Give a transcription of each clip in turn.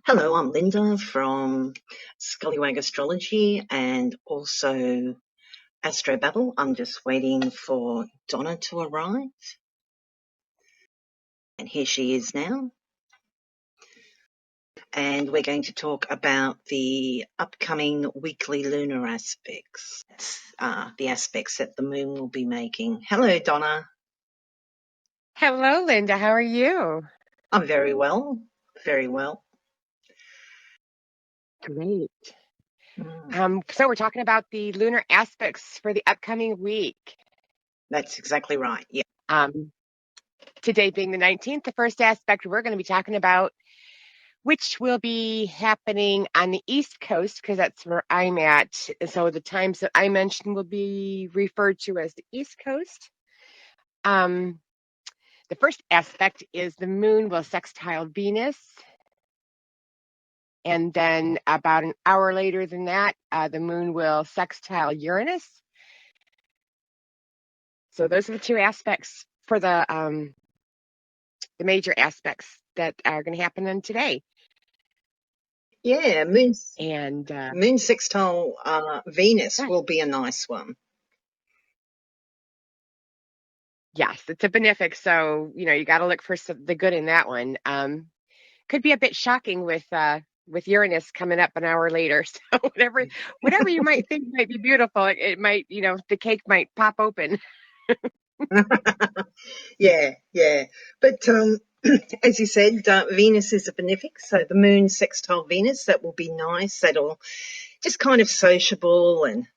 Hello, I'm Linda from Scullywag Astrology and also Astro Babble. I'm just waiting for Donna to arrive. And here she is now. And we're going to talk about the upcoming weekly lunar aspects, the aspects that the moon will be making. Hello, Donna. Hello, Linda. How are you? I'm very well, very well. Great. So we're talking about the lunar aspects for the upcoming week. That's exactly right. Yeah. Today being the 19th, the first aspect we're going to be talking about, which will be happening on the East Coast, because that's where I'm at. So the times that I mentioned will be referred to as the East Coast. The first aspect is the moon will sextile Venus. And then about an hour later than that, the moon will sextile Uranus. So those are the two aspects for the major aspects that are going to happen on today. Yeah, moon sextile Venus will be a nice one. Yes, it's a benefic, so you got to look for the good in that one. Could be a bit shocking with Uranus coming up an hour later. So whatever you might think might be beautiful, it might, the cake might pop open. Yeah. But as you said, Venus is a benefic, so the moon sextile Venus, that will be nice. That'll just kind of sociable and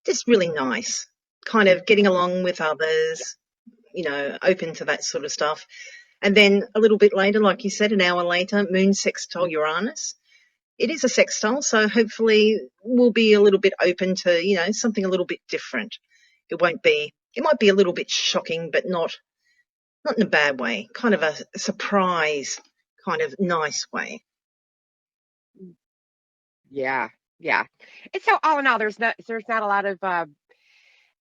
just really nice, kind of getting along with others, open to that sort of stuff. And then a little bit later, like you said, an hour later, moon sextile Uranus. It is a sextile, so hopefully we'll be a little bit open to, something a little bit different. It might be a little bit shocking, but not in a bad way, kind of a surprise, kind of nice way. Yeah. And so all in all, there's not a lot of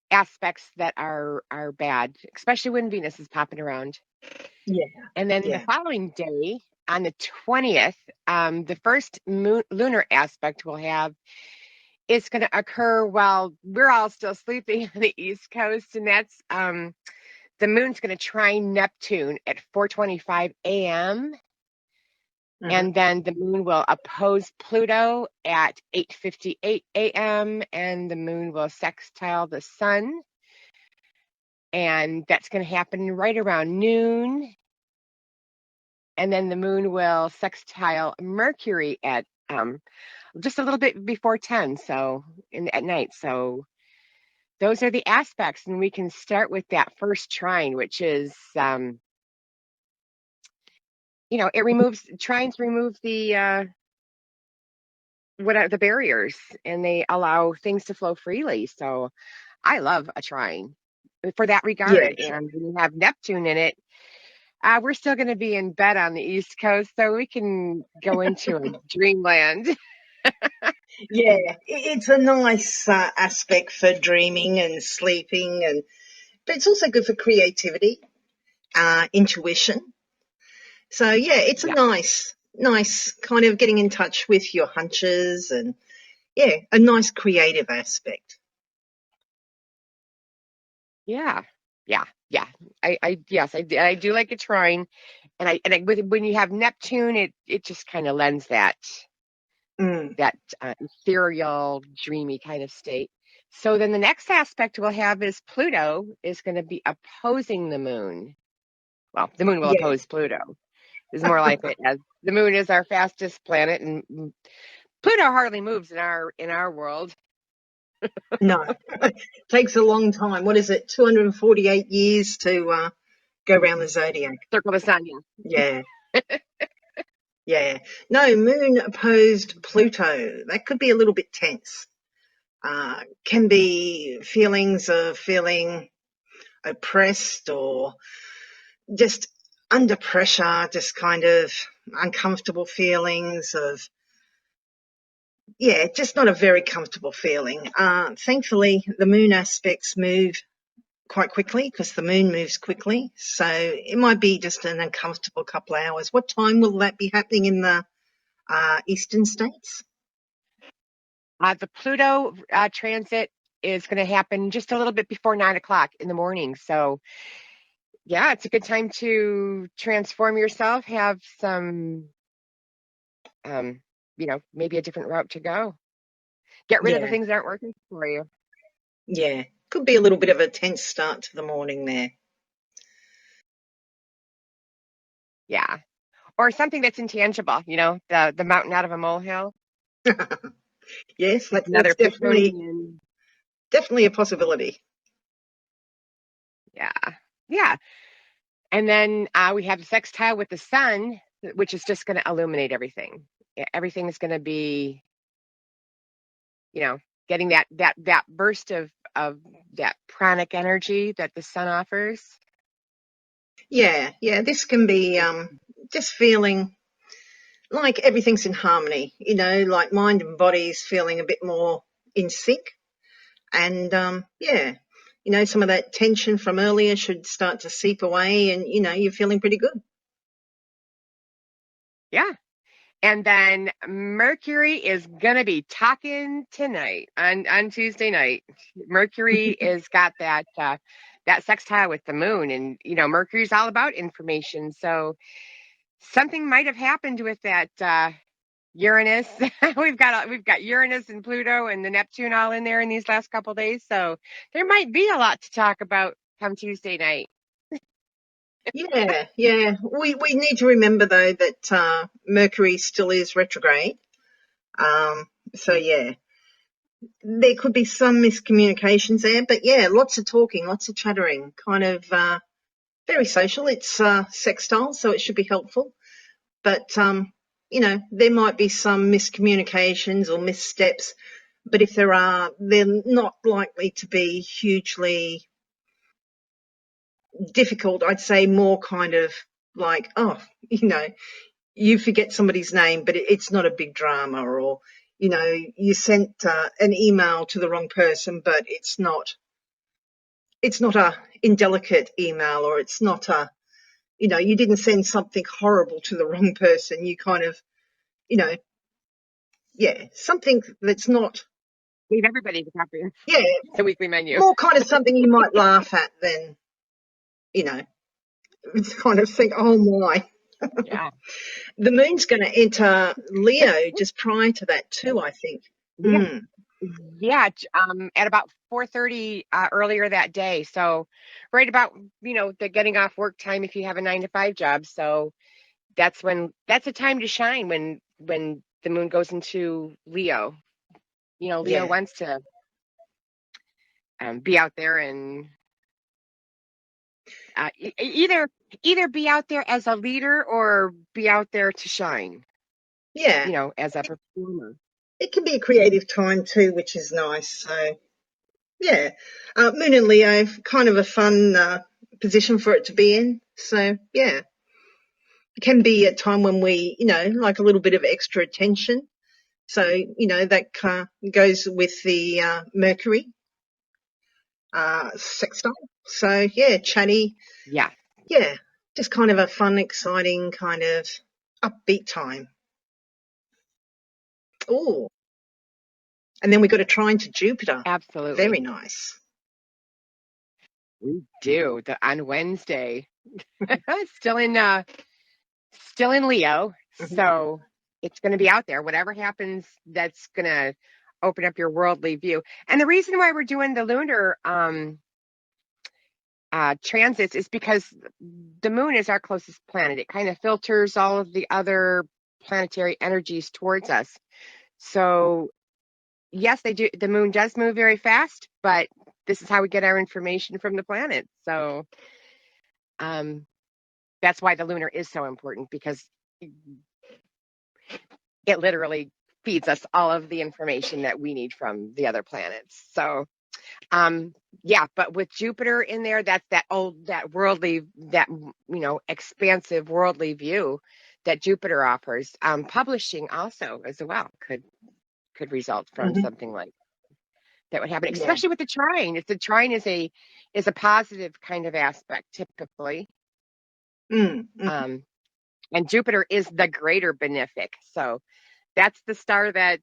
aspects that are bad, especially when Venus is popping around. Yeah. And then the following day, on the 20th, the first lunar aspect we'll have is going to occur while we're all still sleeping on the East Coast, and that's the moon's going to trine Neptune at 4:25 a.m. Mm-hmm. And then the moon will oppose Pluto at 8:58 a.m. and the moon will sextile the sun. And that's going to happen right around noon. And then the moon will sextile Mercury at just a little bit before 10, so at night. So those are the aspects, and we can start with that first trine, which is trines remove the barriers, and they allow things to flow freely. So I love a trine for that regard. Yeah. And when you have Neptune in it, we're still going to be in bed on the East Coast, so we can go into a dreamland. Yeah, it's a nice aspect for dreaming and sleeping, but it's also good for creativity, intuition. So yeah, it's a nice kind of getting in touch with your hunches and a nice creative aspect. Yeah. I do like a trine, and when you have Neptune, it just kind of lends that ethereal, dreamy kind of state. So then the next aspect we'll have is Pluto is going to be opposing the moon. Well, the moon will oppose Pluto. Is more like it, as the moon is our fastest planet, and Pluto hardly moves in our world. No, it takes a long time. What is it? 248 years to go around the zodiac. Circle the sun. Yeah. Yeah. No, moon opposed Pluto. That could be a little bit tense. Can be feelings of feeling oppressed or just under pressure, just kind of uncomfortable feelings of, just not a very comfortable feeling. Thankfully, the moon aspects move quite quickly because the moon moves quickly. So it might be just an uncomfortable couple of hours. What time will that be happening in the eastern states. The Pluto transit is going to happen just a little bit before 9 o'clock in the morning. So, yeah, it's a good time to transform yourself, have some, maybe a different route to go. Get rid of the Yeah, things that aren't working for you. yeah. Could be a little bit of a tense start to the morning there. Yeah. Or something that's intangible, the mountain out of a molehill. Yes, Just another that's Plutonian. definitely a possibility. Yeah. Yeah. And then we have the sextile with the sun, which is just going to illuminate everything. Everything is going to be, getting that burst of that pranic energy that the sun offers. Yeah, yeah. This can be just feeling like everything's in harmony. Like mind and body's feeling a bit more in sync. And yeah, some of that tension from earlier should start to seep away, and you're feeling pretty good. Yeah. And then Mercury is gonna be talking tonight on Tuesday night. Mercury is got that sextile with the moon, and Mercury's all about information. So something might have happened with that Uranus. we've got Uranus and Pluto and the Neptune all in there in these last couple days. So there might be a lot to talk about come Tuesday night. Yeah, yeah. We need to remember though that Mercury still is retrograde. So yeah, there could be some miscommunications there, but yeah, lots of talking, lots of chattering, kind of very social. It's sextile, so it should be helpful. But there might be some miscommunications or missteps. But if there are, they're not likely to be hugely difficult. I'd say more kind of like, oh, you forget somebody's name, but it's not a big drama, or you sent an email to the wrong person, but it's not a indelicate email, or it's not a you didn't send something horrible to the wrong person. You kind of you know yeah, something that's not Leave everybody to copy yeah, the weekly menu. more kind of something you might laugh at than you know kind of think, oh my. Yeah. The moon's going to enter Leo just prior to that too, I think. Yeah. Mm, Yeah, at about 4:30 earlier that day. So right about, the getting off work time if you have a 9 to 5 job. So that's a time to shine when the moon goes into Leo. Leo yeah, wants to be out there and either be out there as a leader or be out there to shine, yeah. as a performer. It can be a creative time too, which is nice. So yeah, Moon and Leo, kind of a fun position for it to be in. So yeah, it can be a time when we, like a little bit of extra attention. So that goes with the Mercury sextile. So yeah, chatty. Yeah, Yeah, just kind of a fun, exciting kind of upbeat time. Oh, and then we got a trine to Jupiter. Very absolutely. nice. We do on Wednesday. Still in Leo, Mhm. so it's going to be out there. Whatever happens, that's going to open up your worldly view. And the reason why we're doing the lunar transits is because the moon is our closest planet. It kind of filters all of the other planetary energies towards us. So yes, they do. The moon does move very fast, but this is how we get our information from the planet. So um, that's why the lunar is so important, because it literally feeds us all of the information that we need from the other planets. So, yeah, but with Jupiter in there, that's that worldly, expansive worldly view that Jupiter offers. Publishing also as well could result from Mhm. something like that would happen, Yeah. especially with the trine. If the trine is a positive kind of aspect typically. Mm, mm. Um, And Jupiter is the greater benefic. So that's the star that,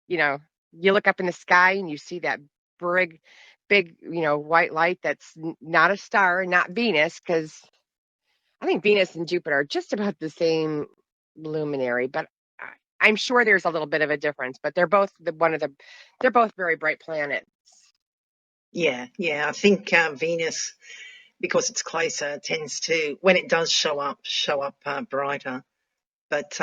you look up in the sky and you see that big, white light that's not a star, not Venus, because I think Venus and Jupiter are just about the same luminary, but I'm sure there's a little bit of a difference, but they're both they're both very bright planets. Yeah, I think Venus, because it's closer, tends to, when it does show up brighter. But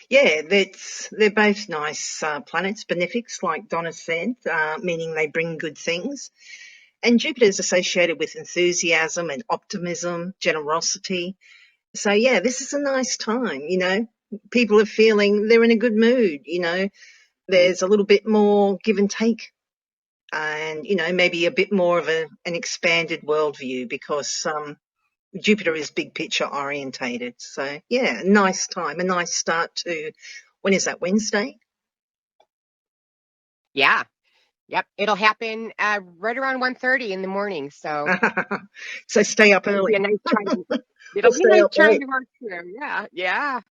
yeah, they're both nice planets, benefics, like Donna said, meaning they bring good things. And Jupiter is associated with enthusiasm and optimism, generosity. So yeah, this is a nice time, People are feeling they're in a good mood, There's a little bit more give and take, and maybe a bit more of an expanded worldview, because Jupiter is big picture orientated. So yeah, nice time, a nice start to, when is that, Wednesday? Yeah. Yep. It'll happen right around 1:30 in the morning. So So stay up it'll be a early. nice time. Or It'll be a stay nice up time late. to work through. Yeah. Yeah.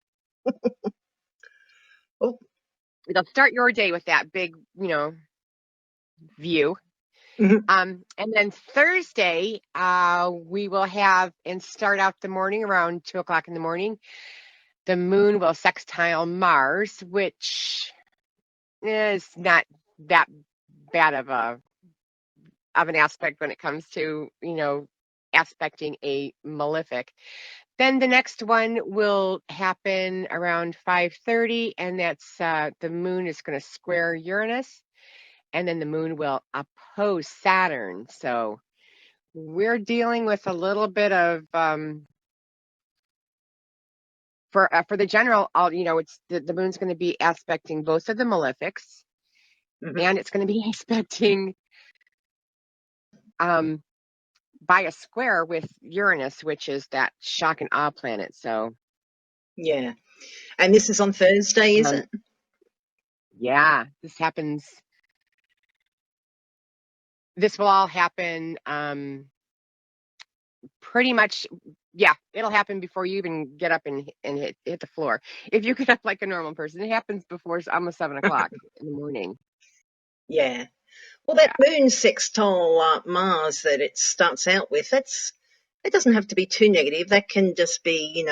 Oh. It'll start your day with that big, view. Mhm. And then Thursday, we will have and start out the morning around 2 o'clock in the morning. The moon will sextile Mars, which is not that bad of an aspect when it comes to, aspecting a malefic. Then the next one will happen around 5:30, and that's the moon is going to square Uranus, and then the moon will oppose Saturn. So we're dealing with a little bit of for the general. It's the moon's going to be aspecting both of the malefics, Mhm. and it's going to be aspecting um by a square with Uranus, which is that shock and awe planet. So Yeah, and this is on Thursday, is um it? yeah, this will all happen pretty much. Yeah, it'll happen before you even get up and hit the floor. If you get up like a normal person, it happens before almost 7 o'clock in the morning. Yeah. Well, that Yeah. moon sextile Mars that it starts out with, it doesn't have to be too negative. That can just be,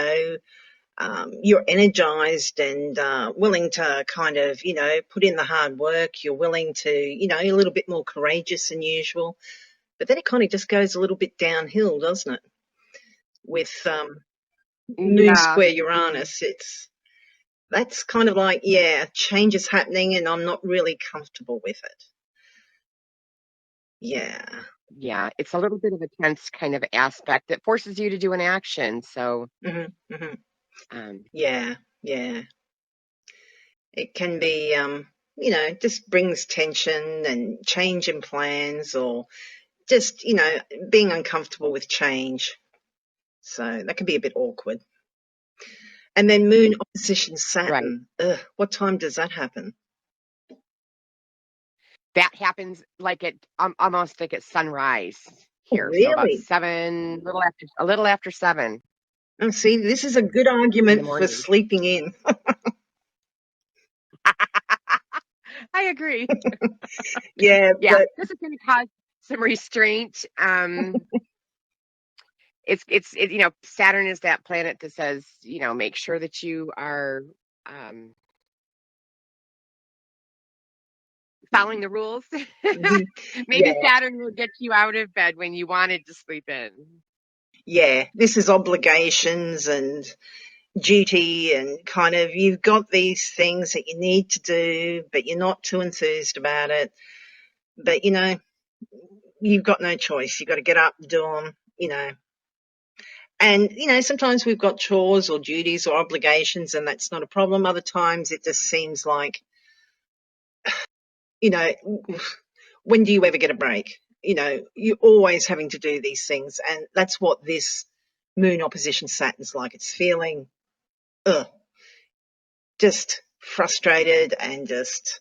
you're energized and willing to kind of, put in the hard work. You're willing to, you're a little bit more courageous than usual. But then it kind of just goes a little bit downhill, doesn't it? With Moon Yeah. square Uranus, that's kind of like, yeah, change is happening and I'm not really comfortable with it. Yeah. Yeah, it's a little bit of a tense kind of aspect that forces you to do an action. So, Hmm. Hmm. um, Yeah. Yeah. It can be, just brings tension and change in plans, or just, being uncomfortable with change. So that can be a bit awkward. And then Moon opposition right. Saturn. Ugh, what time does that happen? That happens like almost like at sunrise Oh, here. So about really? 7, a little after 7 Oh, see, this is a good in the argument for morning. sleeping in. I agree. Yeah, Yeah, but this is going to cause some restraint. Saturn is that planet that says, make sure that you are um, following the rules. mhm, Maybe yeah, Saturn will get you out of bed when you wanted to sleep in. yeah, this is obligations and duty, and kind of, you've got these things that you need to do, but you're not too enthused about it. But, you've got no choice. You've got to get up and do them. And, sometimes we've got chores or duties or obligations, and that's not a problem. Other times it just seems like, you know, when do you ever get a break? You're always having to do these things. And that's what this moon opposition Saturn's like. It's feeling, just frustrated and just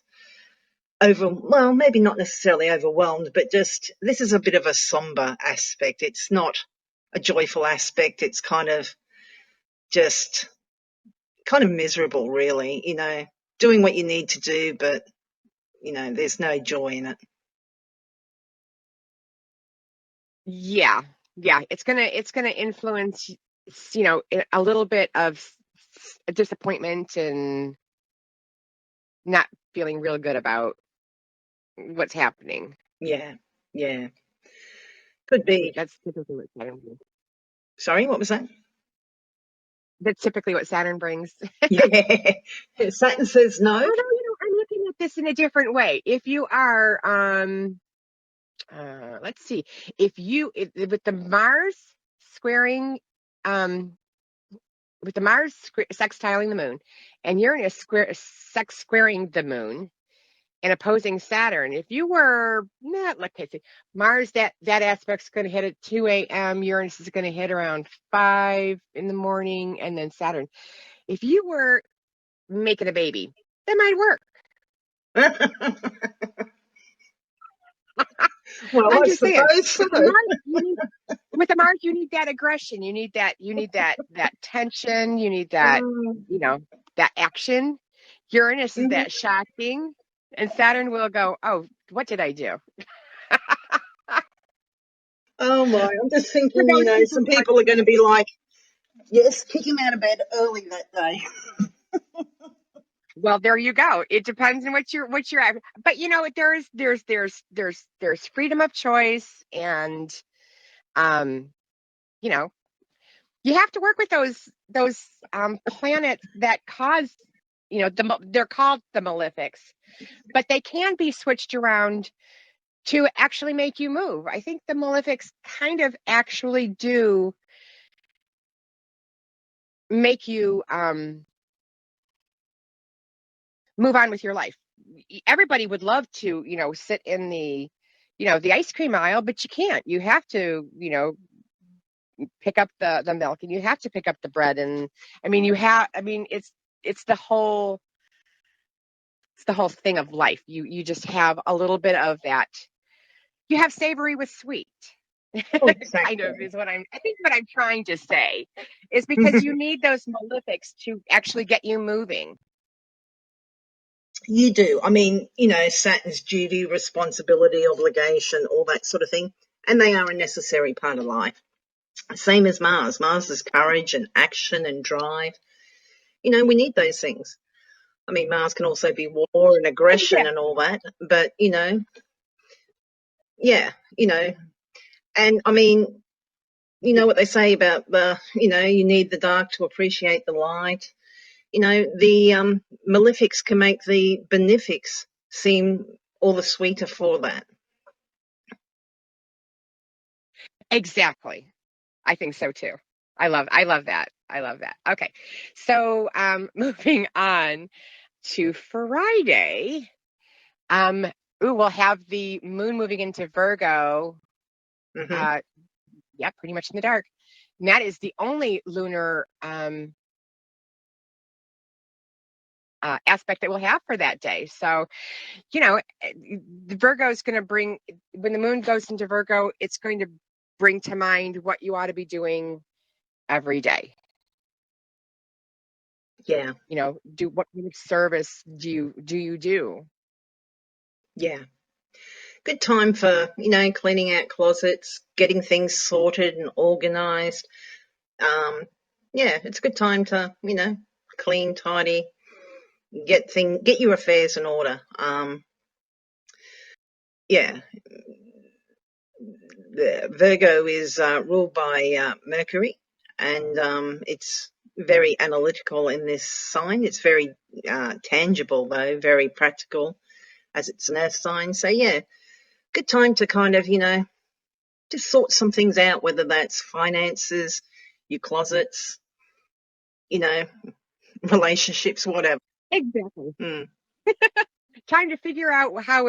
well, maybe not necessarily overwhelmed, but just, this is a bit of a somber aspect. It's not a joyful aspect. It's kind of, just kind of miserable, really, doing what you need to do, but, there's no joy in it. Yeah, yeah, it's gonna influence, a little bit of disappointment and not feeling real good about what's happening. Yeah, yeah. Could be. That's typically what Saturn brings. Sorry, what was that? That's typically what Saturn brings. Yeah. Saturn says no. Although, I'm looking at this in a different way. If you are, let's see, with the Mars squaring, um, with the Mars sextiling the moon, and Uranus squaring the moon and opposing Saturn, if you were not, let's see, Mars, that aspect's going to hit at 2 a.m. Uranus is going to hit around 5 in the morning, and then Saturn. If you were making a baby, that might work. Well, I'm I just saying, suppose so. with the Mars, you need that aggression. You need that tension. You need that, Mm, that action. Uranus is mhm. that shocking, and Saturn will go, oh, what did I do? Oh my, I'm just For thinking, those people some who are, people are going to be like, yes, kick him out of bed early that day. well, there you go. It depends on what you're at. But there's freedom of choice, and um, you know, you have to work with those planets that cause, they're called the malefics, but they can be switched around to actually make you move. I think the malefics kind of actually do make you move on with your life. Everybody would love to, sit in the ice cream aisle, but you can't. You have to, pick up the milk, and you have to pick up the bread, and it's the whole thing of life. You just have a little bit of that. You have savory with sweet. Oh, Kind of exactly. is I think what I'm trying to say is because you need those malefics to actually get you moving. You do. I mean, Saturn's duty, responsibility, obligation, all that sort of thing. And they are a necessary part of life. Same as Mars. Mars is courage and action and drive. We need those things. I mean, Mars can also be war and aggression and all Exactly. that. But, yeah, and I mean, what they say about you need the dark to appreciate the light. The malefics can make the benefics seem all the sweeter for that. Exactly. I think so too. I love that. I love that. Okay. So, moving on to Friday. Um, we'll have the moon moving into Virgo. Hmm. Uh, yeah, pretty much in the dark. And that is the only lunar aspect that we'll have for that day. So, the Virgo is going to bring, when the moon goes into Virgo, it's going to bring to mind what you ought to be doing every day. Yeah, Do what kind of service do you do? yeah. Good time for, cleaning out closets, getting things sorted and organized. Um, yeah, it's a good time to, clean, tidy, get your affairs in order. Yeah, the Virgo is ruled by Mercury, and it's very analytical in this sign. It's very tangible, though, very practical, as it's an earth sign. So, yeah, good time to kind of, just sort some things out, whether that's finances, your closets, you know, relationships, whatever. Exactly. Mm. Trying to figure out how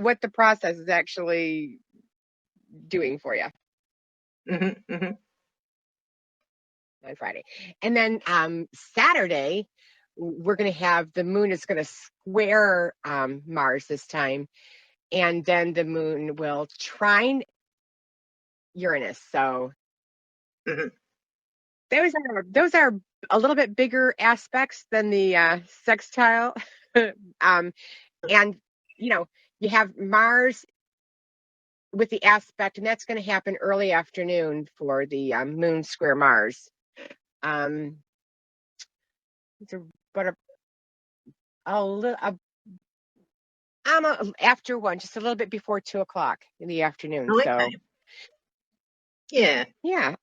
what the process is actually doing for you Hmm. Hmm. on Friday. And then Saturday, we're going to have the moon is going to square Mars this time, and then the moon will trine Uranus. So Hmm. those are a little bit bigger aspects than the sextile. And you have Mars with the aspect, and that's going to happen early afternoon for the moon square Mars. It's but a little after one, just a little bit before 2 o'clock in the afternoon. Oh, So okay. Yeah. yeah,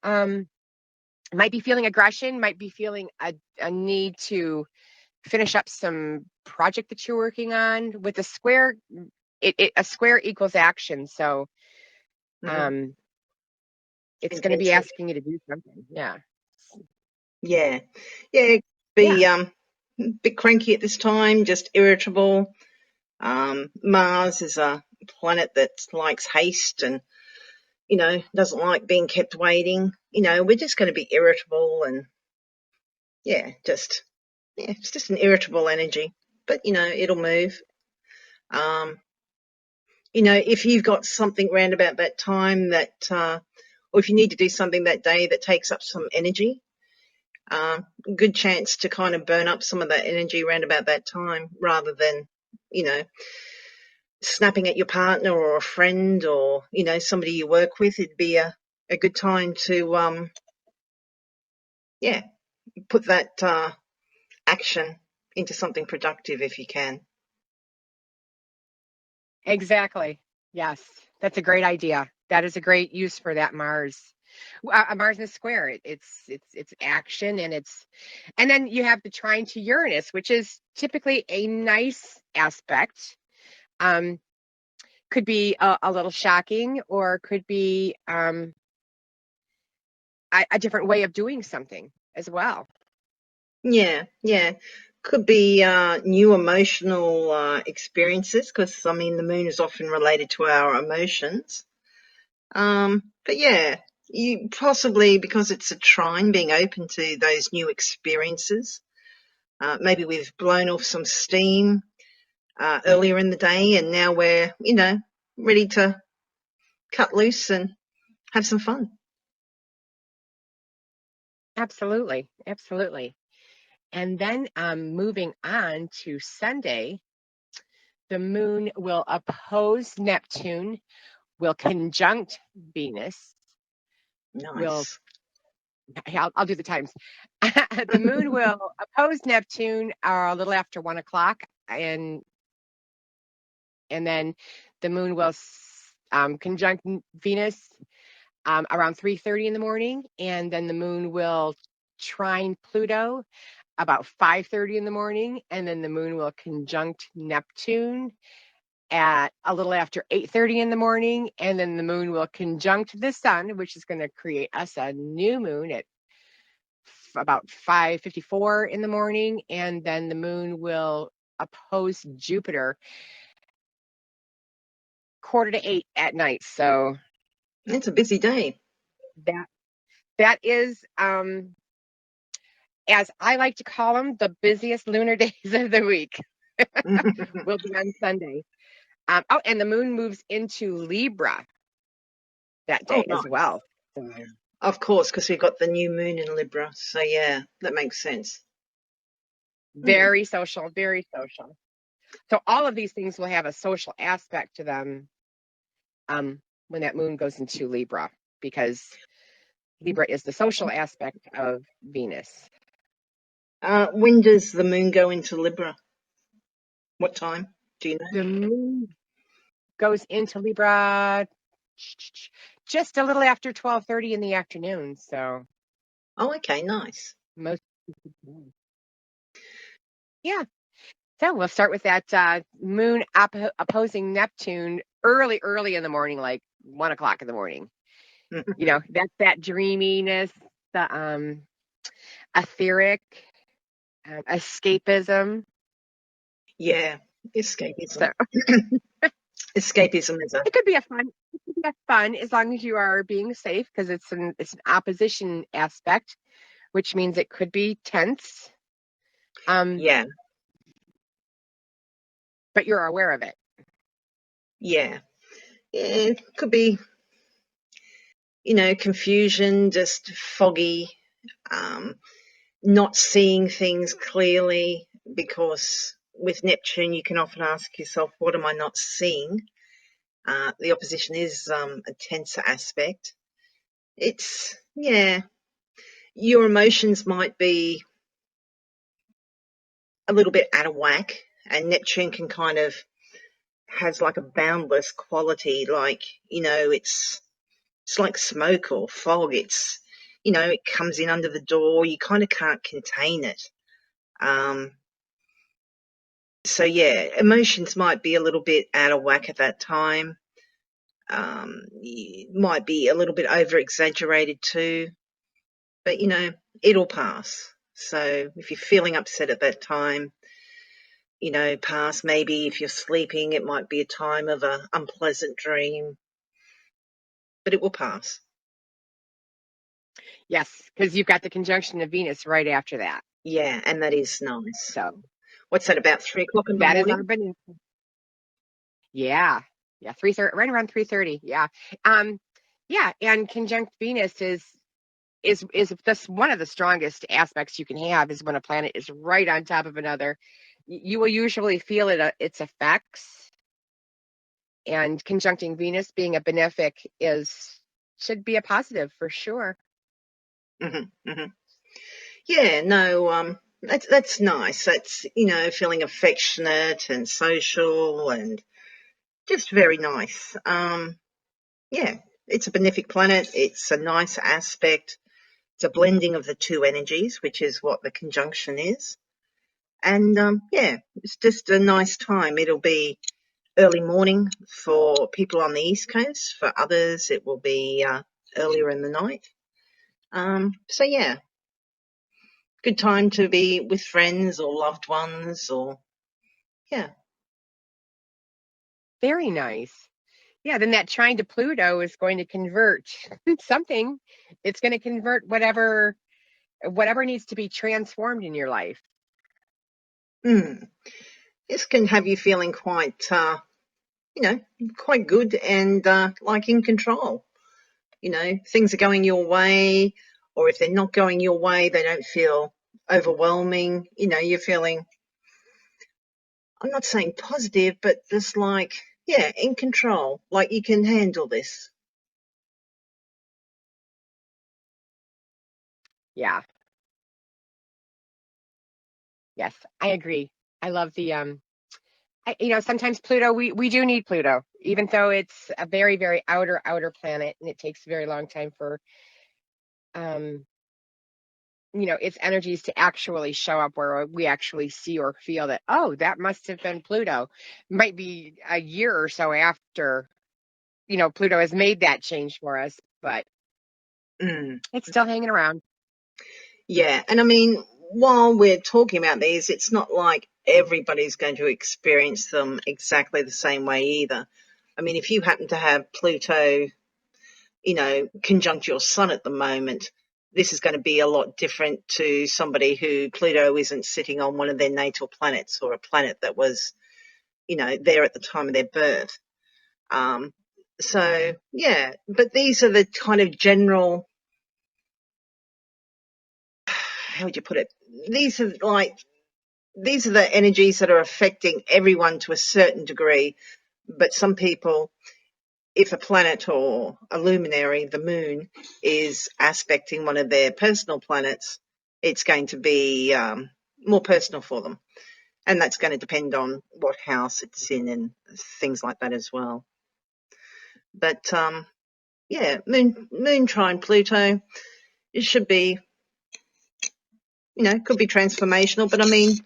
might be feeling aggression, might be feeling a need to finish up some project that you're working on. With a square, a square equals action, so Mm-hmm. it's going to be Intensity. asking you to do something. Yeah, Yeah. Yeah. yeah, Be a bit cranky at this time, just irritable. Mars is a planet that likes haste and, doesn't like being kept waiting. We're just going to be irritable and, it's just an irritable energy. But, it'll move. Um, if you've got something round about that time that, or if you need to do something that day that takes up some energy, good chance to kind of burn up some of that energy around about that time rather than, you know, snapping at your partner or a friend or, somebody you work with. It'd be a good time to, yeah, put that action into something productive if you can. exactly. Yes, that's a great idea. That is a great use for that Mars. Mars in a square. It's action, and then you have the trine to Uranus, which is typically a nice aspect. Um, could be a little shocking, or could be a different way of doing something as well. Yeah, yeah. Could be new emotional experiences because, I mean, the moon is often related to our emotions. But yeah, you possibly, because it's a trine, being open to those new experiences. Maybe we've blown off some steam earlier in the day and now we're, ready to cut loose and have some fun. Absolutely, absolutely. And then moving on to Sunday, the moon will oppose Neptune, will conjunct Venus, will Nice. I'll do the times. The moon will oppose Neptune a little after 1 o'clock, and then the moon will conjunct Venus around 3:30 in the morning, and then the moon will trine Pluto about 5:30 in the morning, and then the moon will conjunct Neptune at a little after 8:30 in the morning, and then the moon will conjunct the sun, which is going to create us a new moon at about 5:54 in the morning, and then the moon will oppose Jupiter 7:45 at night. So It's a busy day. that that is as I like to call them, the busiest lunar days of the week will be on Sunday. And the moon moves into Libra that Oh, day as nice. well. So Of course, because we've got the new moon in Libra. So yeah, that makes sense. Hmm. very social, very social. So all of these things will have a social aspect to them when that moon goes into Libra, because Libra is the social aspect of Venus. When does the moon go into Libra? What time? Do you know? The moon goes into Libra just a little after 12:30 in the afternoon. So Oh, okay, nice. most, yeah. So we'll start with that moon opposing Neptune early in the morning, like 1 o'clock in the morning. That's that dreaminess, the etheric, escapism. Yeah, escapism. So Escapism is a it could be a fun. It could be a fun as long as you are being safe, because it's an opposition aspect, which means it could be tense. yeah, But you're aware of it. yeah. It could be, confusion, just foggy, not seeing things clearly, because with Neptune you can often ask yourself, what am I not seeing? The opposition is a tenser aspect. It's, yeah, your emotions might be a little bit out of whack, and Neptune can kind of has like a boundless quality, like, it's like smoke or fog. It's, it comes in under the door. You kind of can't contain it. So yeah, emotions might be a little bit out of whack at that time. Might be a little bit over exaggerated too, but it'll pass. So if you're feeling upset at that time, pass. Maybe if you're sleeping, it might be a time of an unpleasant dream, but it will pass. Yes, because you've got the conjunction of Venus right after that. Yeah, and that is nice. So What's that, about 3 o'clock in the that is morning? our Venus. Yeah. Yeah. 3:30, right around 3:30. Yeah. Um, yeah. And conjunct Venus is this one of the strongest aspects you can have is when a planet is right on top of another. You will usually feel its effects, and conjuncting Venus being a benefic should be a positive for sure. Mm-hmm, mm-hmm. Yeah, no, that's nice. That's, feeling affectionate and social and just very nice. Yeah, it's a benefic planet. It's a nice aspect. It's a blending of the two energies, which is what the conjunction is. And yeah, it's just a nice time. It'll be early morning for people on the East Coast. For others, it will be earlier in the night. So yeah, good time to be with friends or loved ones, or yeah. Very nice. Yeah, then that trine to Pluto is going to convert something. It's going to convert whatever needs to be transformed in your life. This can have you feeling quite, quite good and like in control. Things are going your way, or if they're not going your way, they don't feel overwhelming. You're feeling, I'm not saying positive, but just like, yeah, in control, like you can handle this. Yeah. Yes, I agree. I love sometimes Pluto, we do need Pluto, even though it's a very, very outer planet, and it takes a very long time for, um, its energies to actually show up where we actually see or feel that, oh, that must have been Pluto. Might be a year or so after, Pluto has made that change for us, but Mm. it's still hanging around. Yeah, and I mean, while we're talking about these, it's not like everybody's going to experience them exactly the same way either. I mean, if you happen to have Pluto, conjunct your sun at the moment, this is going to be a lot different to somebody who Pluto isn't sitting on one of their natal planets, or a planet that was, there at the time of their birth. Um, so yeah, but these are the kind of general, how would you put it? These are like, these are the energies that are affecting everyone to a certain degree. But some people, if a planet or a luminary, the moon, is aspecting one of their personal planets, it's going to be more personal for them. And that's going to depend on what house it's in and things like that as well. But yeah, moon trine Pluto, it should be, could be transformational. But I mean,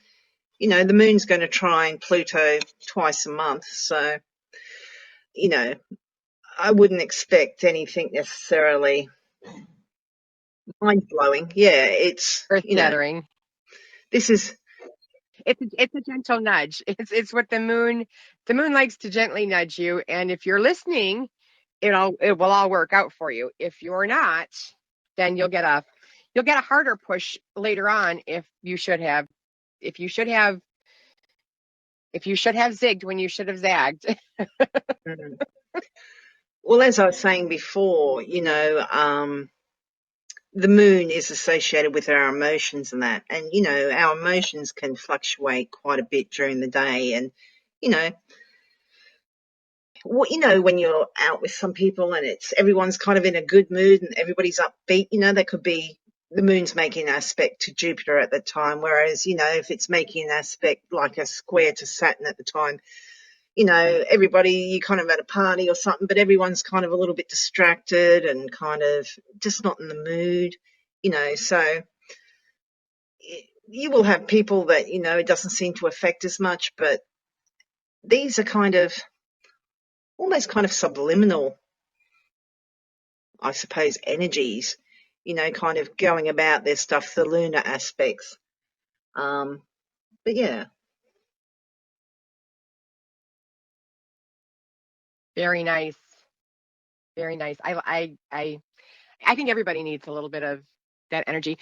the moon's going to trine Pluto twice a month. So, I wouldn't expect anything necessarily mind blowing. Yeah, it's, Earth shattering. this is, It's a gentle nudge. It's what the moon likes to gently nudge you, and if you're listening, it will all work out for you. If you're not, then you'll get a harder push later on if you should have zigged when you should have zagged. well, as I was saying before, the moon is associated with our emotions and that. And, our emotions can fluctuate quite a bit during the day. And, you know, when you're out with some people and everyone's kind of in a good mood and everybody's upbeat, there could be the moon's making an aspect to Jupiter at the time. Whereas, if it's making an aspect like a square to Saturn at the time, everybody, you kind of at a party or something, but everyone's kind of a little bit distracted and kind of just not in the mood, so you will have people that, it doesn't seem to affect as much, but these are kind of almost kind of subliminal, I suppose, energies, kind of going about their stuff, the lunar aspects. But yeah. Very nice. Very nice. I think everybody needs a little bit of that energy.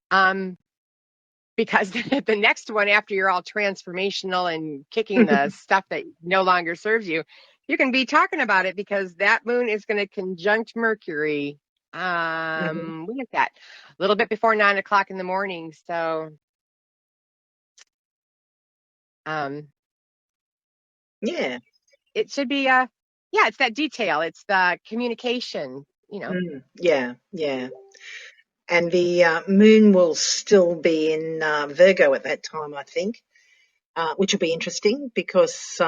Because the next one, after you're all transformational and kicking the stuff that no longer serves you, you can be talking about it, because that moon is going to conjunct Mercury. We get that a little bit before 9 o'clock in the morning. So, Yeah. it should be, yeah, it's that detail. It's the communication, Yeah. Yeah. And the moon will still be in Virgo at that time, I think, which will be interesting because,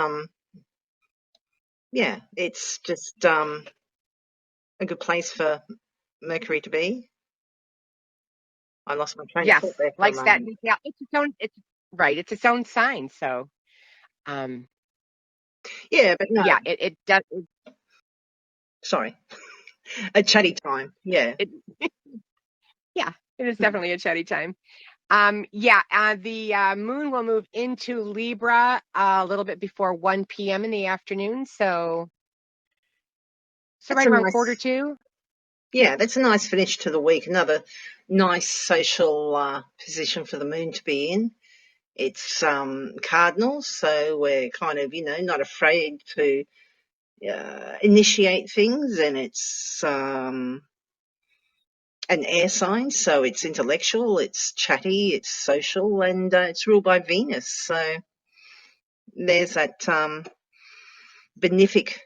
yeah, it's just a good place for Mercury to be. I lost my train of Yes, thought there for a likes that moment. detail. It's its own, it's right. It's its own sign. So, Yeah, but no, yeah, it does. sorry, a chatty time. Yeah. Yeah, it is definitely a chatty time. Yeah, the moon will move into Libra a little bit before 1 p.m. in the afternoon. So That's right a around quarter nice, two. yeah, that's a nice finish to the week. Another nice social position for the moon to be in. It's cardinals, so we're kind of, not afraid to initiate things, and it's an air sign, so it's intellectual, it's chatty, it's social, and it's ruled by Venus. So there's that benefic,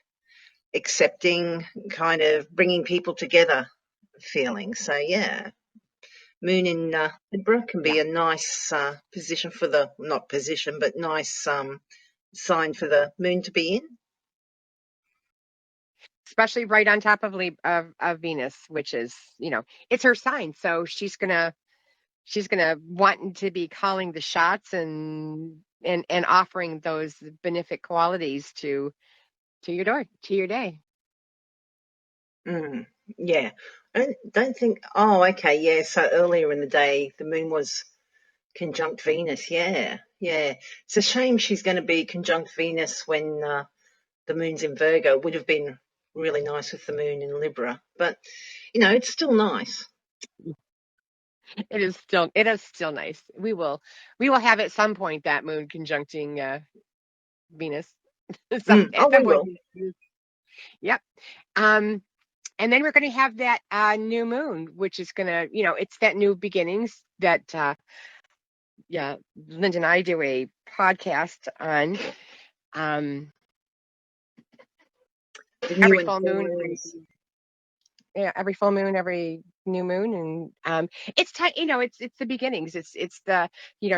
accepting, kind of bringing people together feeling. So yeah, moon in Libra can Yeah, be a nice position for the, not position, but nice sign for the moon to be in. especially right on top of of Venus, which is, it's her sign. So she's gonna want to be calling the shots and offering those benefic qualities to your day. Yeah. I don't think, oh, okay, yeah. So earlier in the day, the moon was conjunct Venus. Yeah, yeah. It's a shame she's going to be conjunct Venus when the moon's in Virgo. Would have been really nice with the moon in Libra, but it's still nice. It is still nice. We will have at some point that moon conjuncting Venus. Oh, At some we point. will. Yep. Um, and then we're going to have that new moon, which is going to, it's that new beginnings that, yeah, Linda and I do a podcast on. Um, The new every and full full moon, moons. yeah, every full moon, every new moon, and it's time. It's the beginnings. It's the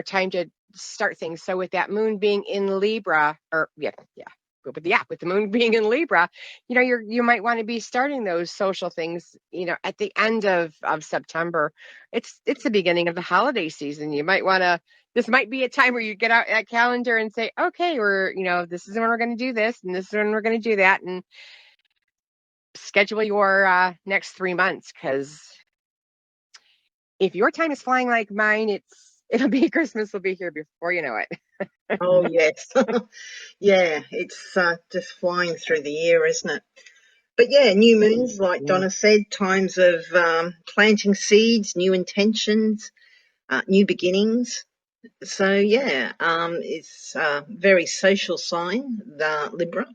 time to start things. So with that moon being in Libra, or yeah, with the moon being in Libra, you might want to be starting those social things. At the end of September, it's the beginning of the holiday season. You might want to. This might be a time where you get out that calendar and say, okay, this is when we're going to do this, and this is when we're going to do that, and schedule your next 3 months, because if your time is flying like mine, it'll be Christmas will be here before you know it. Oh yes, yeah. It's just flying through the year, isn't it? But yeah, new moons, like Yeah. Donna said, times of planting seeds, new intentions, new beginnings. So yeah, it's a very social sign, the Libra.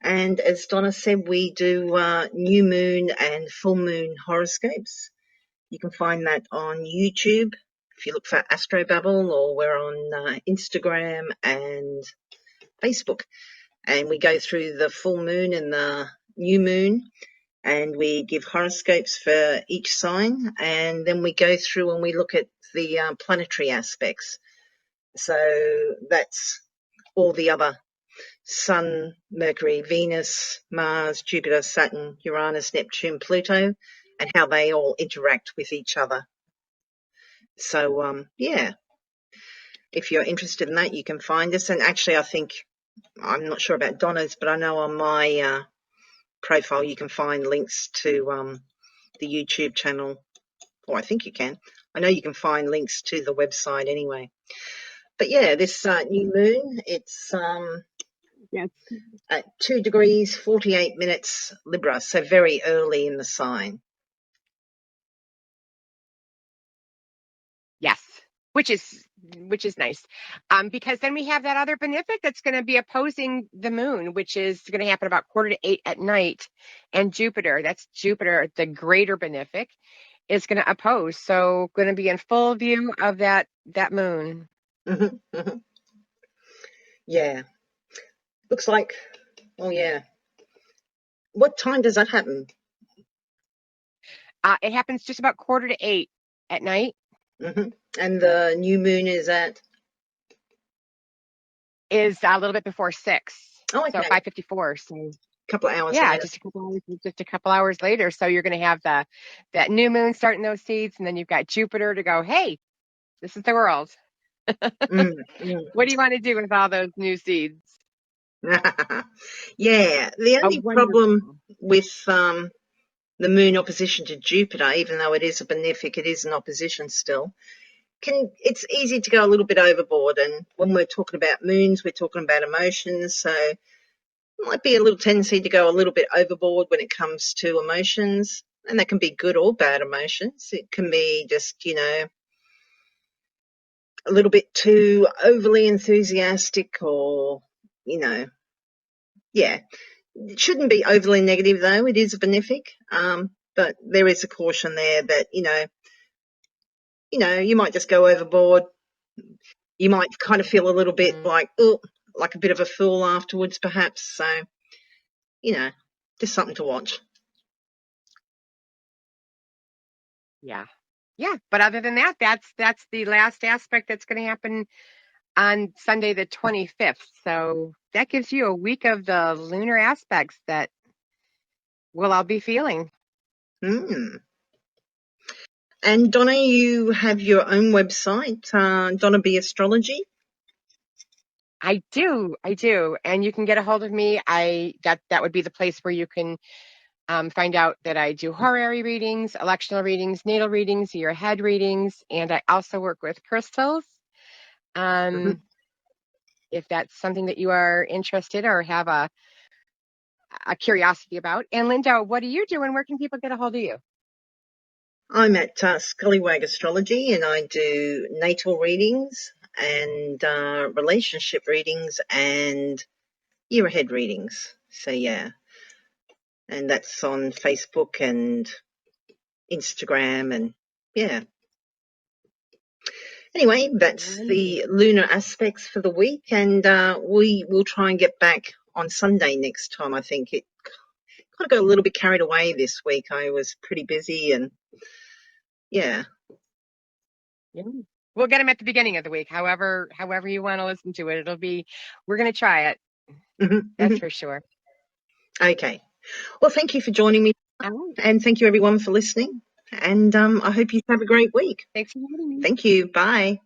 And as Donna said, we do new moon and full moon horoscopes. You can find that on YouTube if you look for Astrobabble, or we're on Instagram and Facebook. And we go through the full moon and the new moon, and we give horoscopes for each sign, and then we go through and we look at the planetary aspects. So that's all the other Sun, Mercury, Venus, Mars, Jupiter, Saturn, Uranus, Neptune, Pluto, and how they all interact with each other. So, yeah, if you're interested in that, you can find us. And actually, I think, I'm not sure about Donna's, but I know on my profile you can find links to the YouTube channel, or I think you can. I know you can find links to the website anyway. But yeah, this new moon, it's Yes. at 2 degrees 48 minutes Libra, so very early in the sign. Yes, which is nice, because then we have that other benefic that's going to be opposing the moon, which is going to happen about 7:45 at night, and that's Jupiter, the greater benefic, is going to oppose. So going to be in full view of that moon. Mm-hmm. Yeah, looks like. Oh yeah. What time does that happen? It happens just about 7:45 at night. Mm-hmm. And the new moon is at? Is a little bit before 6. Oh, okay. So 5:54. So a couple of hours yeah, later. just a couple hours later. So you're going to have that new moon starting those seeds, and then you've got Jupiter to go, hey, this is the world. What do you want to do with all those new seeds? Yeah, the only problem Wonderful. with the moon opposition to Jupiter, even though it is a benefic, it is an opposition still. It's easy to go a little bit overboard, and when we're talking about moons, we're talking about emotions, so it might be a little tendency to go a little bit overboard when it comes to emotions, and that can be good or bad emotions. It can be just, a little bit too overly enthusiastic, or, yeah. It shouldn't be overly negative, though. It is a benefic, but there is a caution there that, you might just go overboard. You might kind of feel a little bit like a bit of a fool afterwards, perhaps. So, just something to watch. Yeah. But other than that, that's the last aspect that's going to happen on Sunday, the 25th. So that gives you a week of the lunar aspects that we'll all be feeling. And Donna, you have your own website, Donna B Astrology. I do. And you can get a hold of me. That would be the place where you can find out that I do horary readings, electional readings, natal readings, year ahead readings, and I also work with crystals. If that's something that you are interested or have a curiosity about. And Linda, what do you do, and where can people get a hold of you? I'm at Scullywag Astrology, and I do natal readings and relationship readings and year ahead readings. So, yeah. And that's on Facebook and Instagram, and yeah. Anyway, that's the lunar aspects for the week, and we will try and get back on Sunday next time. I think it kind of got a little bit carried away this week. I was pretty busy, and yeah. We'll get them at the beginning of the week, however you want to listen to it. We're going to try it. That's for sure. Okay. Well, thank you for joining me, and thank you everyone for listening. And I hope you have a great week. Thanks for having me. Thank you. Bye.